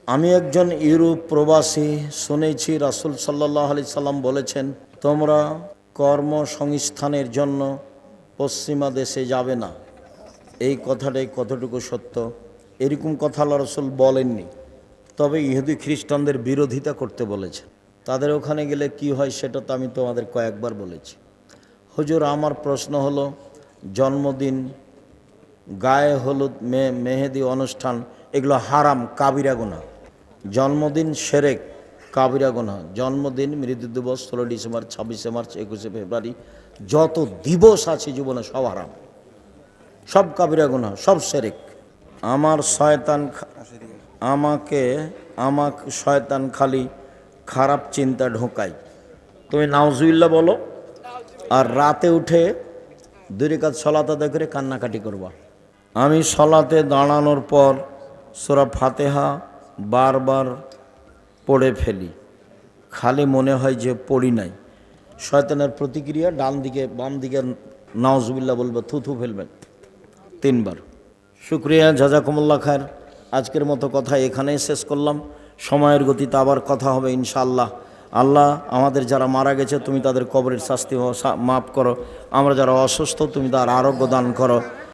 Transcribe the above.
আমি একজন ইউরোপ প্রবাসী, শুনেছি রাসূল সাল্লাল্লাহু আলাইহি সাল্লাম বলেছেন, তোমরা কর্মসংস্থানের জন্য পশ্চিমা দেশে যাবে না। এই কথাটাই কতটুকু সত্য? এরকম কথা আল্লাহ রাসূল বলেননি, তবে ইহুদি খ্রিস্টানদের বিরোধিতা করতে বলেছেন। তাদের ওখানে গেলে কি হয় সেটা তো আমি তোমাদের কয়েকবার বলেছি। হুজুর, আমার প্রশ্ন হলো, জন্মদিন, গায়ে হলুদ, মেহেদি অনুষ্ঠান, এগুলো হারাম, কাবিরা গুনাহ। জন্মদিন শিরক, কাবিরা গুনাহ। জন্মদিন, মৃত্যু দিবস, 16 ডিসেম্বর, 26শে মার্চ, 21শে ফেব্রুয়ারি, যত দিবস আছে জীবনে সব হারাম, সব কাবিরা গুনাহ, সব শিরক। আমার শয়তান আমাকে শয়তান খালি খারাপ চিন্তা ঢোকায়। তুমি নাউজুবিল্লাহ বলো, আর রাতে উঠে 2 রাকাত সালাত আদায় করে কান্নাকাটি করবা। আমি সালাতে দাঁড়ানোর পর সূরা ফাতিহা বারবার পড়ে ফেলি, খালি মনে হয় যে পড়ি নাই। শয়তানের প্রতিক্রিয়া, ডান দিকে বাম দিকে নাউজুবিল্লাহ বলবে, থুথু ফেলবেন 3 বার। শুক্রিয়া, জাযাকুমুল্লাহ খায়ের। আজকের মতো কথা এখানেই শেষ করলাম। সময়ের গতিতে আবার কথা হবে ইনশাআল্লাহ। আল্লাহ, আমাদের যারা মারা গেছে তুমি তাদের কবরের শাস্তি মাফ করো। আমরা যারা অসুস্থ তুমি তার আরোগ্য দান করো।